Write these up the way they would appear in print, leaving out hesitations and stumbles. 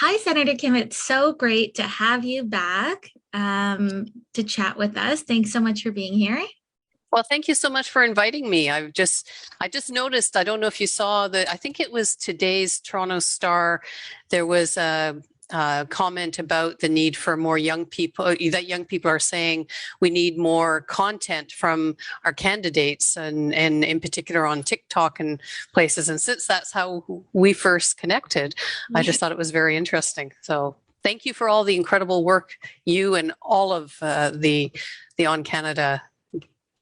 Hi, Senator Kim. It's so great to have you back to chat with us. Thanks so much for being here. Well, thank you so much for inviting me. I just noticed, I don't know if you saw I think it was today's Toronto Star. There was a comment about the need for more young people, that young people are saying we need more content from our candidates and in particular on TikTok and places. And since that's how we first connected, I just thought it was very interesting. So thank you for all the incredible work you and all of the OnCanada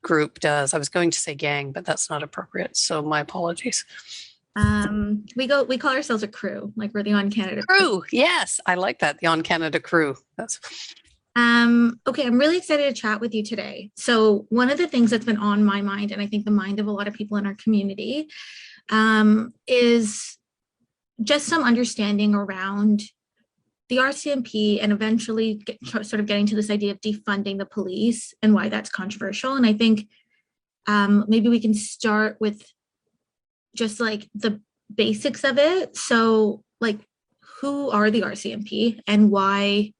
group does. I was going to say gang, but that's not appropriate. So my apologies. We call ourselves a crew, like we're the OnCanada crew. Yes, I like that. The OnCanada crew. That's okay, I'm really excited to chat with you today. So one of the things that's been on my mind, and I think the mind of a lot of people in our community, is just some understanding around the RCMP and eventually sort of getting to this idea of defunding the police and why that's controversial. And I think maybe we can start with just like the basics of it. So like, who are the RCMP and why?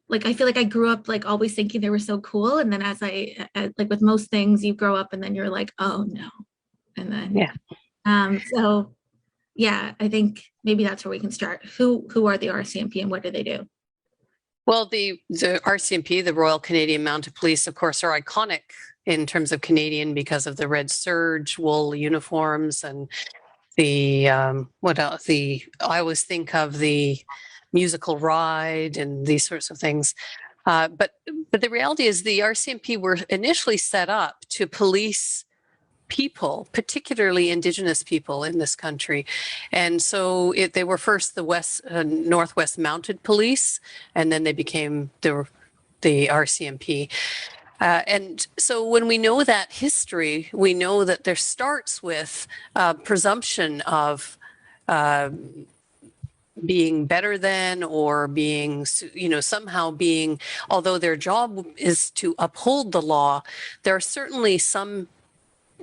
Like, I feel like I grew up like always thinking they were so cool. And then as like with most things, you grow up and then you're like, oh no. And then, so yeah, I think maybe that's where we can start. Who are the RCMP and what do they do? Well, the RCMP, the Royal Canadian Mounted Police, of course, are iconic in terms of Canadian because of the red serge, wool uniforms, and the what else? I always think of the musical ride and these sorts of things. But the reality is the RCMP were initially set up to police people, particularly Indigenous people in this country. And so they were first the Northwest Mounted Police, and then they became the RCMP. And so when we know that history, we know that there starts with presumption of being better than, or being, somehow being, although their job is to uphold the law, there are certainly some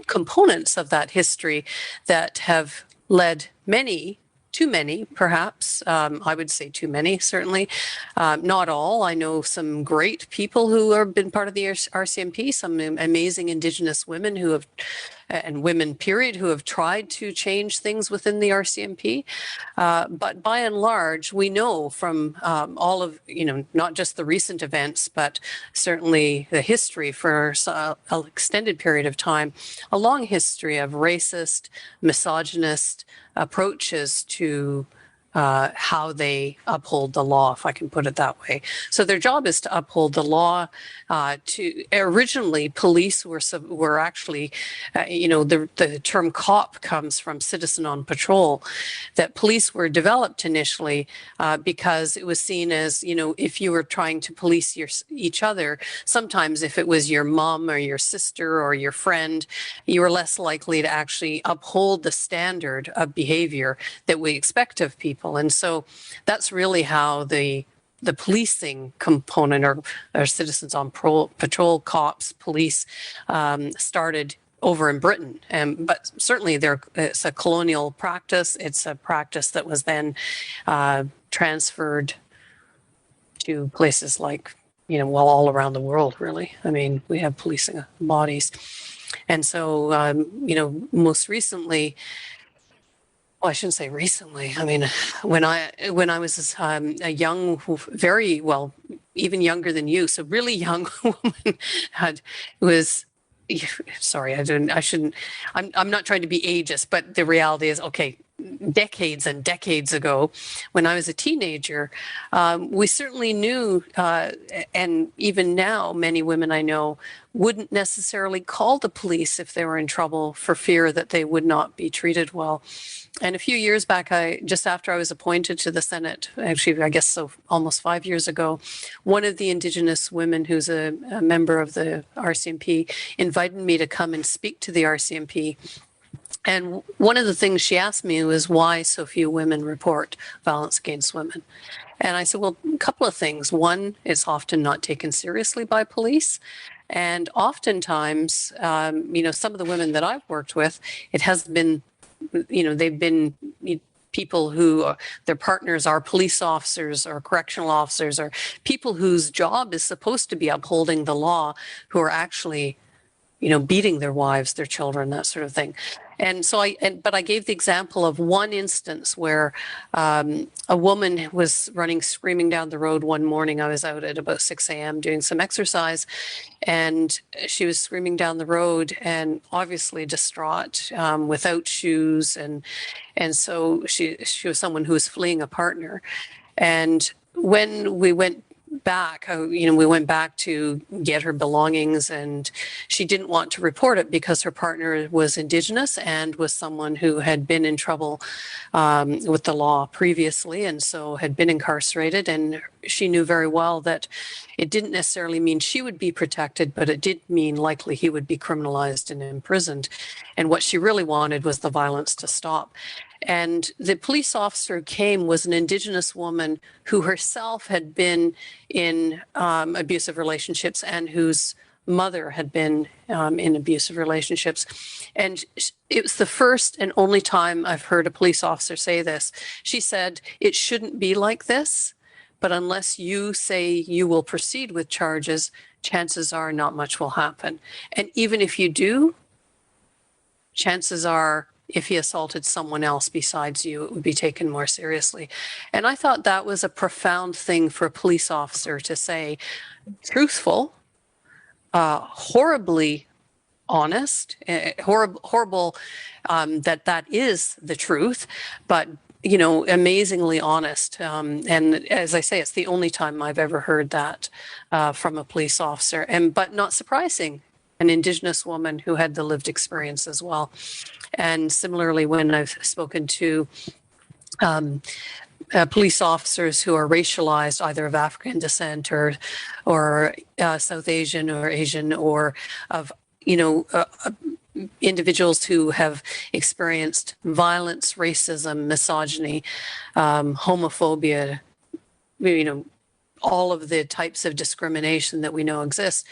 components of that history that have led too many, perhaps. I would say too many, certainly. Not all. I know some great people who have been part of the RCMP, some amazing Indigenous women and women period, who have tried to change things within the RCMP. But by and large, we know from all of, not just the recent events, but certainly the history for an extended period of time, a long history of racist, misogynist approaches to how they uphold the law, if I can put it that way. So their job is to uphold the law. Originally, police were actually, the term cop comes from citizen on patrol. That police were developed initially because it was seen as, if you were trying to police each other, sometimes if it was your mom or your sister or your friend, you were less likely to actually uphold the standard of behavior that we expect of people. And so that's really how the policing component, or citizens on patrol, cops, police, started over in Britain. But certainly it's a colonial practice. It's a practice that was then transferred to places like, all around the world, really. I mean, we have policing bodies. And so, most recently, well, I shouldn't say recently. I mean, when I was a young, very well, even younger than you, so really young woman, was. Sorry, I shouldn't. I'm not trying to be ageist, but the reality is, okay, decades and decades ago, when I was a teenager, we certainly knew, and even now, many women I know wouldn't necessarily call the police if they were in trouble for fear that they would not be treated well. And a few years back, just after I was appointed to the Senate, actually, I guess so, almost 5 years ago, one of the Indigenous women who's a member of the RCMP invited me to come and speak to the RCMP. And one of the things she asked me was why so few women report violence against women. And I said, well, a couple of things. One, it's often not taken seriously by police. And oftentimes, some of the women that I've worked with, it has been, they've been people who their partners are police officers or correctional officers or people whose job is supposed to be upholding the law, who are actually, beating their wives, their children, that sort of thing. And so but I gave the example of one instance where a woman was running screaming down the road one morning. I was out at about 6 a.m. doing some exercise, and she was screaming down the road and obviously distraught, without shoes. And so she was someone who was fleeing a partner. And when we went back, we went back to get her belongings, and she didn't want to report it because her partner was Indigenous and was someone who had been in trouble with the law previously, and so had been incarcerated. And she knew very well that it didn't necessarily mean she would be protected, but it did mean likely he would be criminalized and imprisoned. And what she really wanted was the violence to stop. And the police officer who came was an Indigenous woman who herself had been in abusive relationships and whose mother had been in abusive relationships. And it was the first and only time I've heard a police officer say this. She said, "It shouldn't be like this, but unless you say you will proceed with charges, chances are not much will happen. And even if you do, chances are if he assaulted someone else besides you, it would be taken more seriously." And I thought that was a profound thing for a police officer to say. Truthful, horribly honest, horrible that is the truth, but amazingly honest. And as I say, it's the only time I've ever heard that from a police officer. But not surprising, an Indigenous woman who had the lived experience as well. And similarly, when I've spoken to police officers who are racialized, either of African descent or South Asian or Asian, or of individuals who have experienced violence, racism, misogyny, homophobia, all of the types of discrimination that we know exist.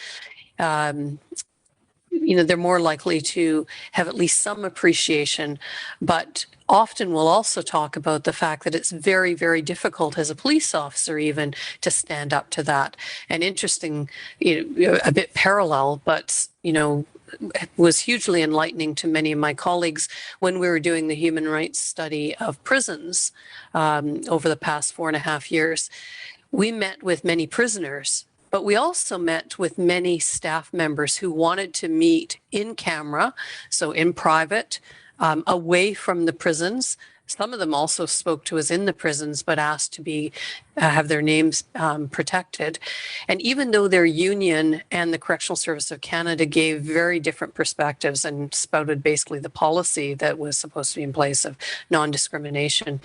They're more likely to have at least some appreciation, but often we'll also talk about the fact that it's very, very difficult as a police officer even to stand up to that. And interesting, a bit parallel, but, was hugely enlightening to many of my colleagues when we were doing the human rights study of prisons over the past 4.5 years. We met with many prisoners, but we also met with many staff members who wanted to meet in camera, so in private, away from the prisons. Some of them also spoke to us in the prisons, but asked to have their names protected. And even though their union and the Correctional Service of Canada gave very different perspectives and spouted basically the policy that was supposed to be in place of non-discrimination,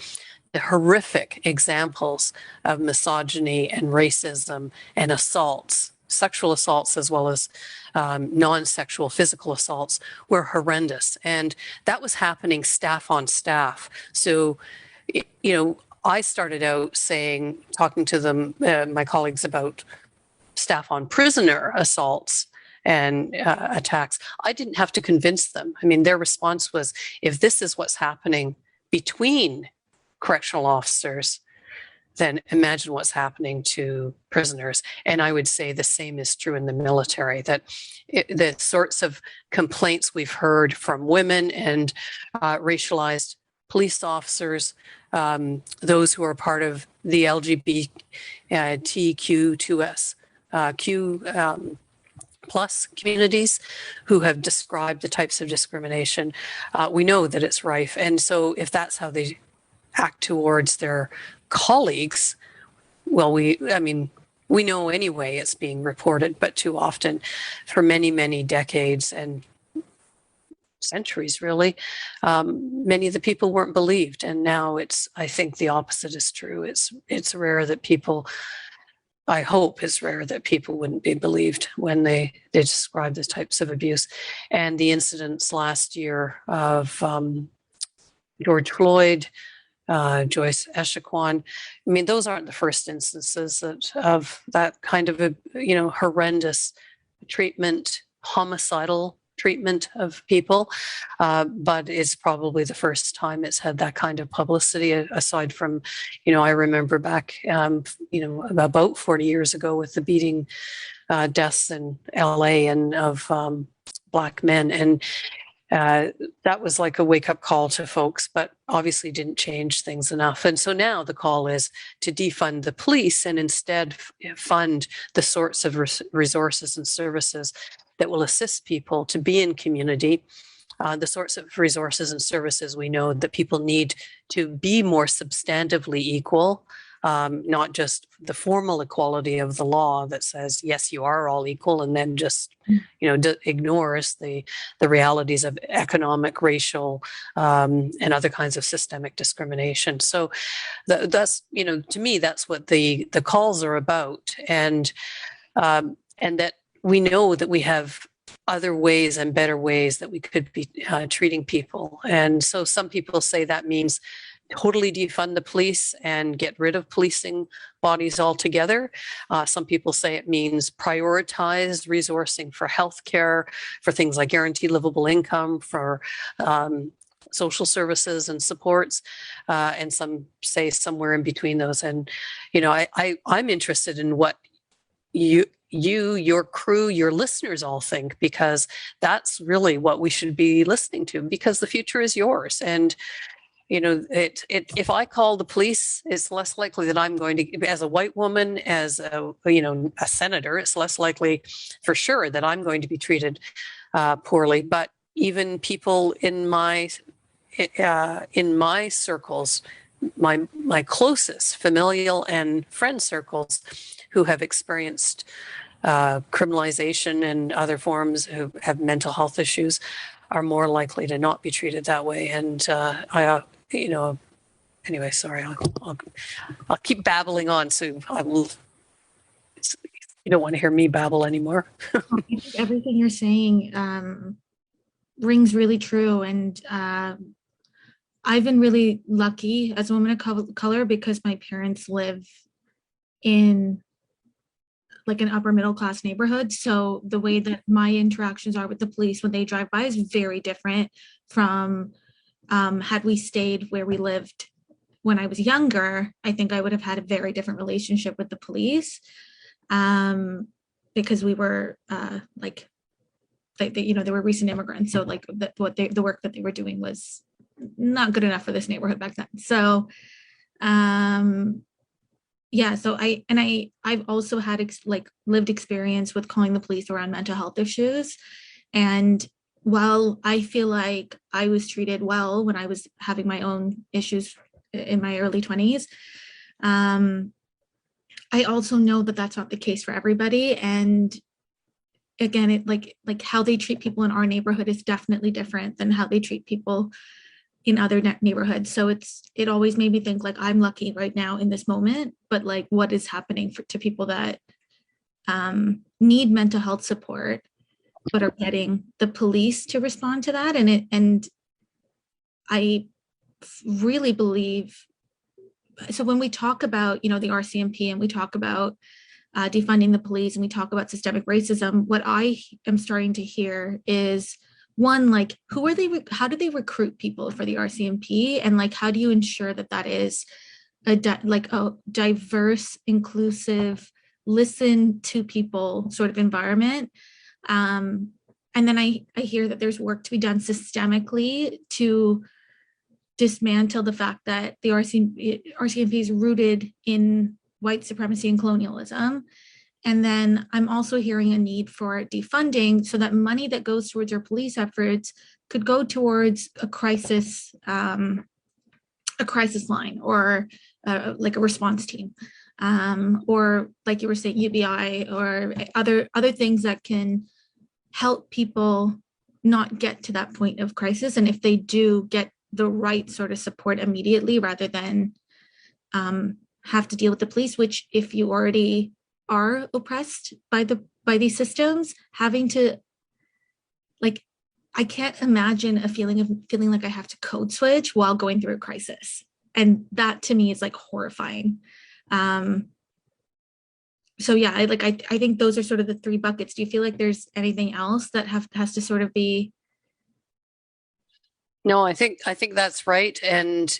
the horrific examples of misogyny and racism and assaults, sexual assaults as well as non-sexual physical assaults, were horrendous. And that was happening staff on staff. So, I started out talking to them, my colleagues, about staff on prisoner assaults and attacks. I didn't have to convince them. I mean, their response was, if this is what's happening between correctional officers, then imagine what's happening to prisoners. And I would say the same is true in the military, that the sorts of complaints we've heard from women and racialized police officers, those who are part of the LGBTQ2S, plus communities who have described the types of discrimination, we know that it's rife. And so if that's how they act towards their colleagues, well, we know anyway it's being reported, but too often for many, many decades and centuries, really, many of the people weren't believed. And now I think the opposite is true. It's rare that people, I hope it's rare that people wouldn't be believed when they describe the types of abuse. And the incidents last year of George Floyd, Joyce Echaquan, I mean, those aren't the first instances of that kind of horrendous treatment, homicidal treatment of people, but it's probably the first time it's had that kind of publicity. Aside from, I remember back, about 40 years ago with the beating deaths in LA and of Black men, and that was like a wake-up call to folks, but obviously didn't change things enough. And so now the call is to defund the police and instead fund the sorts of resources and services that will assist people to be in community, the sorts of resources and services we know that people need to be more substantively equal, not just the formal equality of the law that says, yes, you are all equal, and then just, ignores the realities of economic, racial, and other kinds of systemic discrimination. So that's, to me, that's what the calls are about. And that we know that we have other ways and better ways that we could be treating people. And so some people say that means totally defund the police and get rid of policing bodies altogether. Some people say it means prioritize resourcing for healthcare, for things like guaranteed livable income, for social services and supports, and some say somewhere in between those. And I'm interested in what you, your crew, your listeners all think, because that's really what we should be listening to, because the future is yours. And if I call the police, it's less likely that I'm going to, as a white woman, as a senator, it's less likely for sure that I'm going to be treated poorly. But even people in my circles, my closest familial and friend circles who have experienced criminalization and other forms, who have mental health issues, are more likely to not be treated that way. And anyway, sorry, I'll keep babbling on. So you don't want to hear me babble anymore. I think everything you're saying rings really true. And I've been really lucky as a woman of color because my parents live in like an upper middle class neighborhood. So the way that my interactions are with the police when they drive by is very different from had we stayed where we lived when I was younger. I think I would have had a very different relationship with the police because we were they were recent immigrants. So like the work that they were doing was not good enough for this neighborhood back then. So so I've also had lived experience with calling the police around mental health issues. And while I feel like I was treated well when I was having my own issues in my early 20s, I also know that that's not the case for everybody. And again, it like how they treat people in our neighborhood is definitely different than how they treat people in other neighborhoods. So it always made me think like I'm lucky right now in this moment, but like what is happening to people that need mental health support but are getting the police to respond to that. And I really believe, so when we talk about, the RCMP and we talk about defunding the police and we talk about systemic racism, what I am starting to hear is one, like, who are they, how do they recruit people for the RCMP? And like, how do you ensure that that is a diverse, inclusive, listen to people sort of environment? And then I hear that there's work to be done systemically to dismantle the fact that the RCMP is rooted in white supremacy and colonialism. And then I'm also hearing a need for defunding so that money that goes towards our police efforts could go towards a crisis line or like a response team, or like you were saying, UBI or other things that can help people not get to that point of crisis. And if they do, get the right sort of support immediately rather than have to deal with the police, which if you already are oppressed by these systems, having to, like, I can't imagine feeling like I have to code switch while going through a crisis. And that to me is like horrifying. So yeah, I think those are sort of the three buckets. Do you feel like there's anything else that has to sort of be? No, I think that's right. And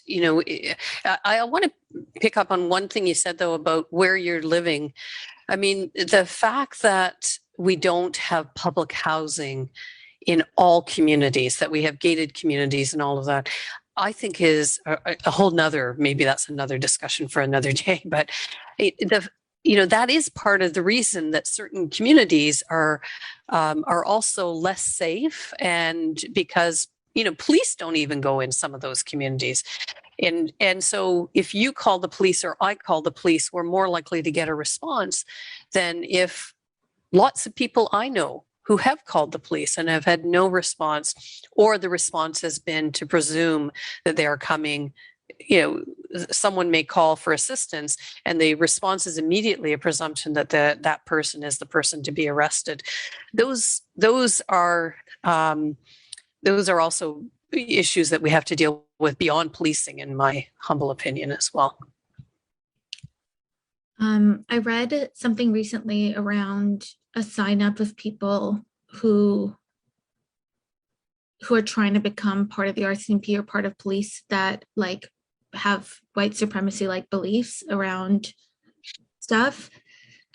I want to pick up on one thing you said though about where you're living. I mean, the fact that we don't have public housing in all communities, that we have gated communities and all of that, I think is a whole nother, maybe that's another discussion for another day, but that is part of the reason that certain communities are also less safe, and because police don't even go in some of those communities. And so if you call the police or I call the police, we're more likely to get a response than if lots of people I know who have called the police and have had no response, or the response has been to presume that they are coming. Someone may call for assistance and the response is immediately a presumption that that person is the person to be arrested. Those are also issues that we have to deal with beyond policing, in my humble opinion, as well. I read something recently around a sign up of people who are trying to become part of the RCMP or part of police that like have white supremacy like beliefs around stuff.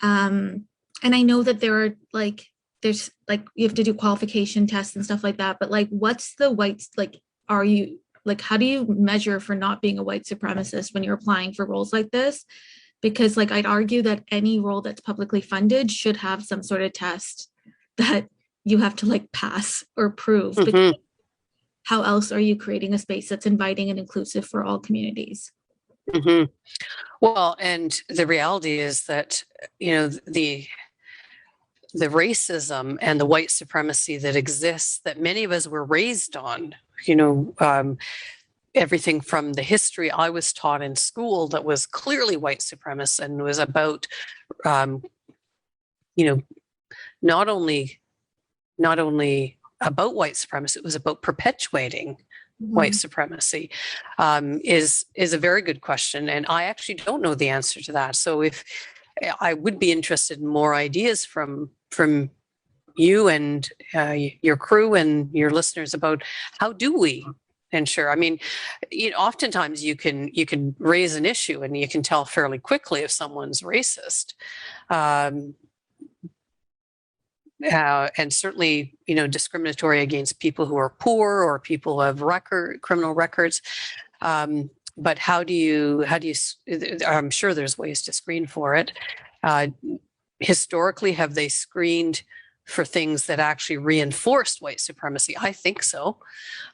And I know that there are there's you have to do qualification tests and stuff like that, but like what's the white, like are you like, how do you measure for not being a white supremacist when you're applying for roles like this? Because like I'd argue that any role that's publicly funded should have some sort of test that you have to like pass or prove. Mm-hmm. Because how else are you creating a space that's inviting and inclusive for all communities? Mm-hmm. Well, and the reality is that the racism and the white supremacy that exists, that many of us were raised on, everything from the history I was taught in school that was clearly white supremacist and was about, not only about white supremacy, it was about perpetuating white supremacy, is a very good question. And I actually don't know the answer to that. So if I would be interested in more ideas from you and your crew and your listeners about how do we ensure. I mean, oftentimes you can raise an issue and you can tell fairly quickly if someone's racist. And certainly, discriminatory against people who are poor or people who have criminal records. But how do you? I'm sure there's ways to screen for it. Historically, have they screened for things that actually reinforced white supremacy? I think so.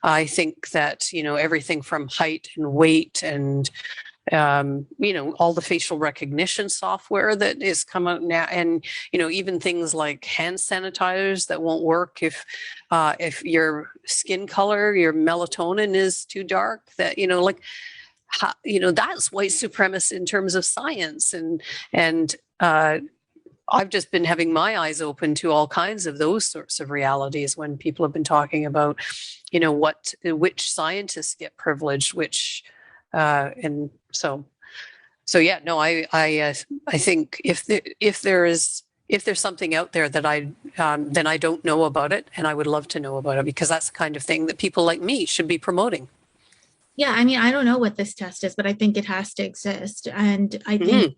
I think that everything from height and weight and all the facial recognition software that is come out now, and even things like hand sanitizers that won't work if your skin color, your melatonin is too dark. That that's white supremacy in terms of science, and I've just been having my eyes open to all kinds of those sorts of realities when people have been talking about, which scientists get privileged, which. And so yeah, no, I think if there's something out there that then I don't know about it, and I would love to know about it, because that's the kind of thing that people like me should be promoting. Yeah, I mean, I don't know what this test is, but I think it has to exist, and I think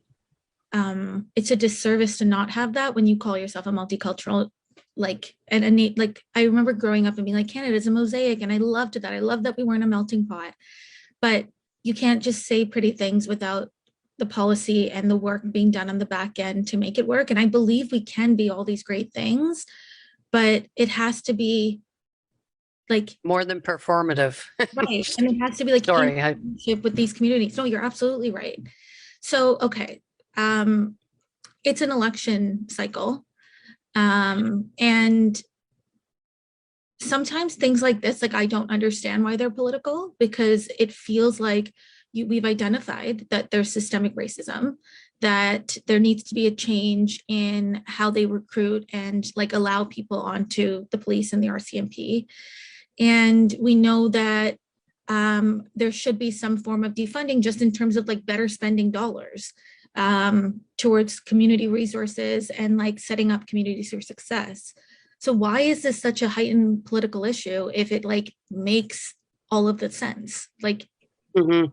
it's a disservice to not have that when you call yourself a multicultural. I remember growing up and being like, Canada's a mosaic, and I loved that. I love that we weren't a melting pot, but you can't just say pretty things without the policy and the work being done on the back end to make it work. And I believe we can be all these great things, but it has to be like more than performative. Right. And it has to be like Sorry, in partnership with these communities. No, you're absolutely right. So, okay. It's an election cycle. And sometimes things like this, like I don't understand why they're political, because it feels like we've identified that there's systemic racism, that there needs to be a change in how they recruit and like allow people onto the police and the RCMP. And we know that there should be some form of defunding just in terms of like better spending dollars. towards community resources and like setting up communities for success. So why is this such a heightened political issue if it like makes all of the sense? Like, Well,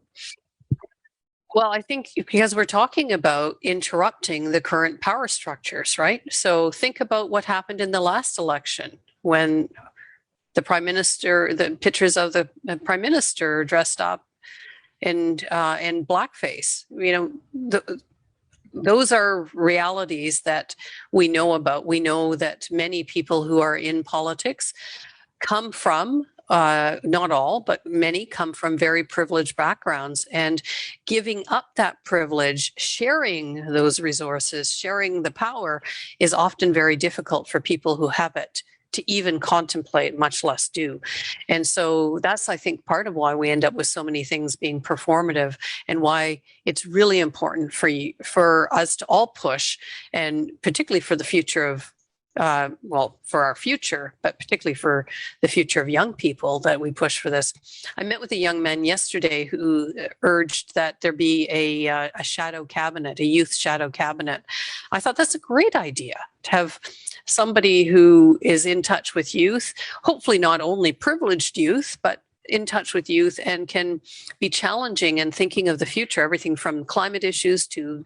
I think because we're talking about interrupting the current power structures, right? So think about what happened in the last election when the prime minister, the pictures of the prime minister dressed up in blackface. Those are realities that we know about. We know that many people who are in politics come from, not all, but many come from very privileged backgrounds, and giving up that privilege, sharing those resources, sharing the power is often very difficult for people who have it to even contemplate, much less do. And so that's, I think, part of why we end up with so many things being performative, and why it's really important for us to all push, and particularly for the future of for our future, but particularly for the future of young people, that we push for this. I met with a young man yesterday who urged that there be a shadow cabinet, a youth shadow cabinet. I thought that's a great idea, to have somebody who is in touch with youth, hopefully not only privileged youth, but in touch with youth, and can be challenging and thinking of the future, everything from climate issues to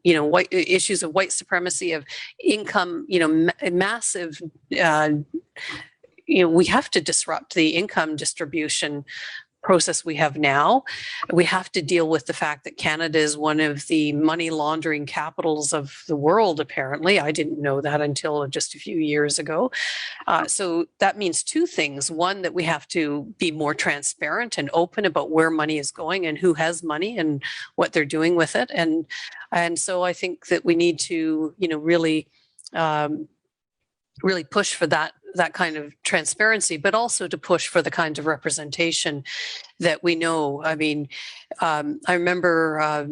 white issues of white supremacy, of income, massive, we have to disrupt the income distribution process we have now. We have to deal with the fact that Canada is one of the money laundering capitals of the world, apparently. I didn't know that until just a few years ago. So that means two things. One, that we have to be more transparent and open about where money is going and who has money and what they're doing with it. And so I think that we need to, really push for that kind of transparency, but also to push for the kind of representation that we know. I mean, I remember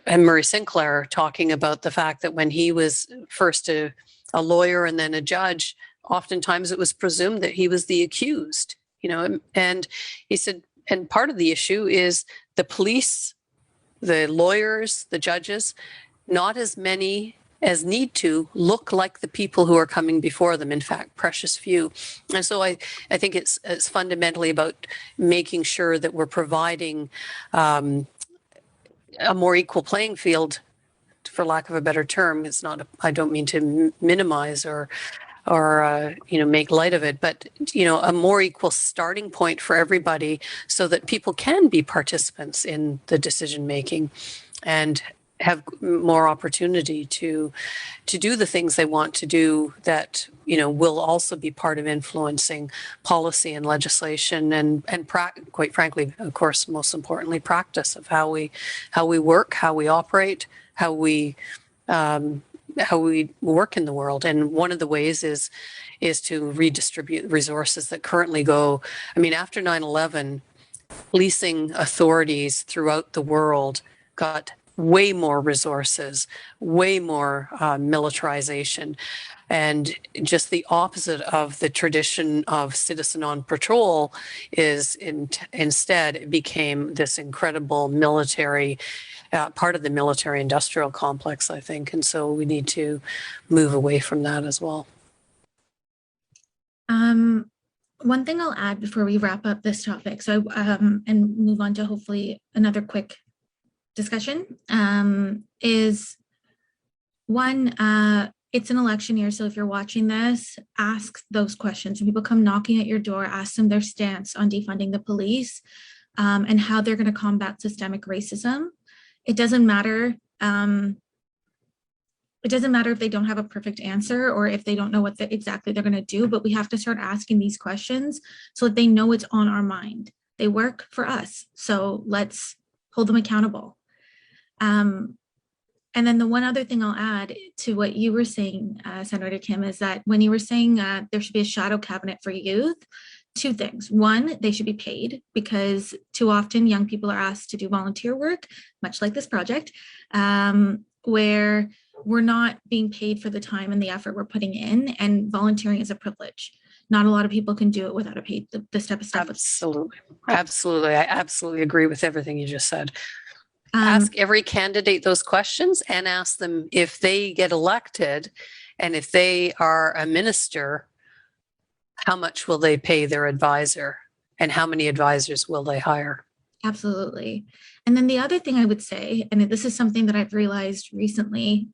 Murray Sinclair talking about the fact that when he was first a lawyer and then a judge, oftentimes it was presumed that he was the accused, and he said, and part of the issue is the police, the lawyers, the judges, not as many as need to look like the people who are coming before them. In fact, precious few. And so I think it's fundamentally about making sure that we're providing a more equal playing field, for lack of a better term. It's not, I don't mean to minimize or make light of it, but, a more equal starting point for everybody, so that people can be participants in the decision making and have more opportunity to do the things they want to do, that will also be part of influencing policy and legislation, and quite frankly, of course, most importantly, practice of how we work, how we operate, how we work in the world. And one of the ways is to redistribute resources that currently go. I mean, after 9/11, policing authorities throughout the world got way more resources, way more militarization, and just the opposite of the tradition of citizen on patrol is instead it became this incredible military, part of the military industrial complex, I think. And so we need to move away from that as well. One thing I'll add before we wrap up this topic, and move on to hopefully another quick discussion, is one, it's an election year. So if you're watching this, ask those questions. When people come knocking at your door, ask them their stance on defunding the police, and how they're going to combat systemic racism. It doesn't matter. It doesn't matter if they don't have a perfect answer or if they don't know what exactly they're going to do, but we have to start asking these questions so that they know it's on our mind. They work for us, so let's hold them accountable. And then the one other thing I'll add to what you were saying, Senator Kim, is that when you were saying there should be a shadow cabinet for youth, two things. One, they should be paid, because too often young people are asked to do volunteer work, much like this project, where we're not being paid for the time and the effort we're putting in, and volunteering is a privilege. Not a lot of people can do it without a paid, this type of stuff. Absolutely. I absolutely agree with everything you just said. Ask every candidate those questions and ask them if they get elected and if they are a minister, how much will they pay their advisor and how many advisors will they hire? Absolutely. And then the other thing I would say, and this is something that I've realized recently,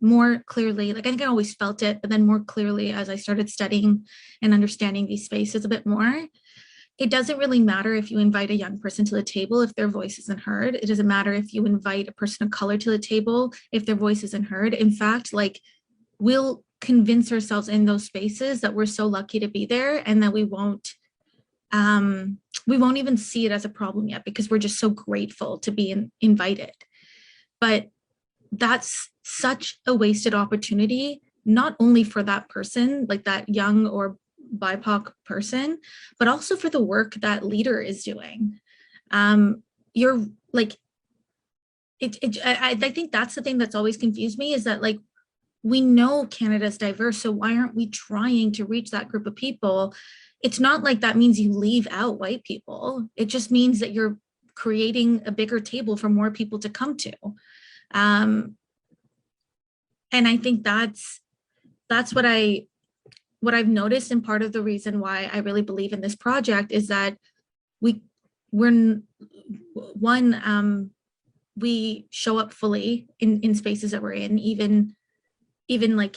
more clearly, like I think I always felt it, but then more clearly as I started studying and understanding these spaces a bit more, it doesn't really matter if you invite a young person to the table if their voice isn't heard. It doesn't matter if you invite a person of color to the table if their voice isn't heard. In fact, like we'll convince ourselves in those spaces that we're so lucky to be there and that we won't even see it as a problem yet because we're just so grateful to be invited. But that's such a wasted opportunity, not only for that person, like that young or BIPOC person, but also for the work that leader is doing. You're like, I think that's the thing that's always confused me is that like, we know Canada's diverse, so why aren't we trying to reach that group of people? It's not like that means you leave out white people. It just means that you're creating a bigger table for more people to come to. And I think that's what I've noticed, and part of the reason why I really believe in this project is that we show up fully in spaces that we're in, even like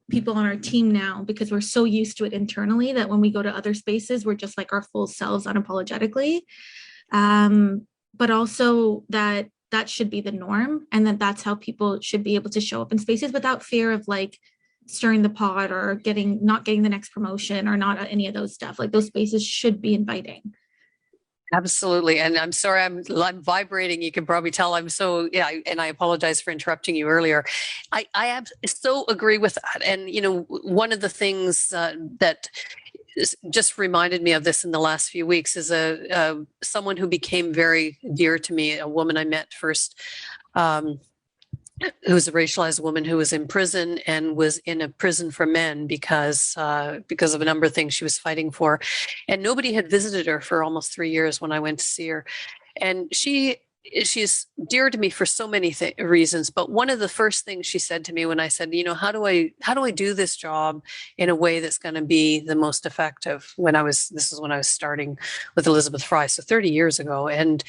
people on our team now, because we're so used to it internally that when we go to other spaces, we're just like our full selves unapologetically. But also that should be the norm, and that's how people should be able to show up in spaces without fear of like stirring the pot or not getting the next promotion or not any of those stuff. Like those spaces should be inviting. Absolutely. And I'm sorry, I'm vibrating. You can probably tell I'm so, yeah. And I apologize for interrupting you earlier. I so agree with that. And, you know, one of the things that just reminded me of this in the last few weeks is someone who became very dear to me, a woman I met first, who was a racialized woman who was in prison and was in a prison for men because of a number of things she was fighting for. And nobody had visited her for almost 3 years when I went to see her. And she's dear to me for so many reasons. But one of the first things she said to me when I said, you know, how do I do this job in a way that's going to be the most effective? This is when I was starting with Elizabeth Fry, so 30 years ago. And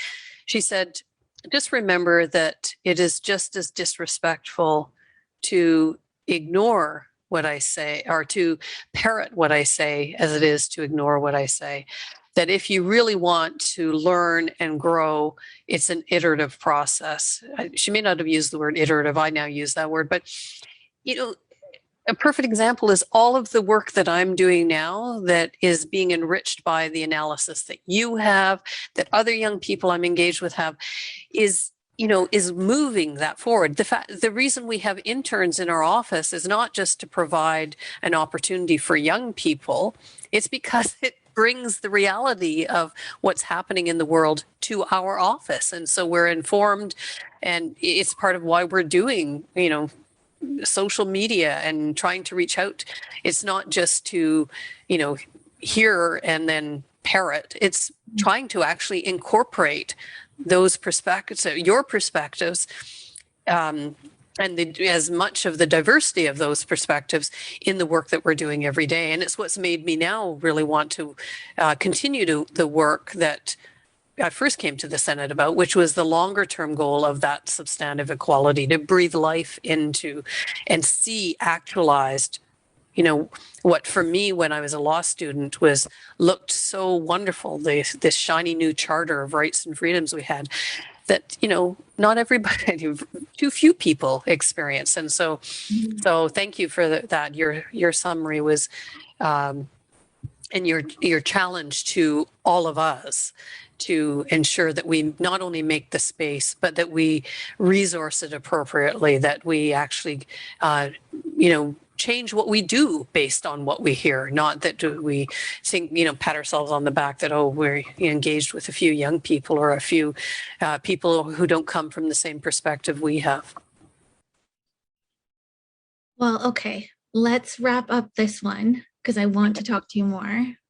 she said, just remember that it is just as disrespectful to ignore what I say or to parrot what I say as it is to ignore what I say. That if you really want to learn and grow, it's an iterative process. She may not have used the word iterative. I now use that word, but you know, a perfect example is all of the work that I'm doing now that is being enriched by the analysis that you have, that other young people I'm engaged with have, is moving that forward. The reason we have interns in our office is not just to provide an opportunity for young people, it's because it brings the reality of what's happening in the world to our office. And so we're informed, and it's part of why we're doing, social media and trying to reach out. It's not just to, hear and then parrot. It's trying to actually incorporate those perspectives, your perspectives, and as much of the diversity of those perspectives in the work that we're doing every day. And it's what's made me now really want to continue the work that I first came to the Senate about, which was the longer term goal of that substantive equality, to breathe life into and see actualized, what for me when I was a law student looked so wonderful, this shiny new charter of rights and freedoms we had that, not everybody, too few people experience. And so thank you for that. Your summary was, and your challenge to all of us to ensure that we not only make the space, but that we resource it appropriately, that we actually, change what we do based on what we hear, not that we think, pat ourselves on the back that, oh, we're engaged with a few young people or a few people who don't come from the same perspective we have. Well, okay, let's wrap up this one because I want to talk to you more.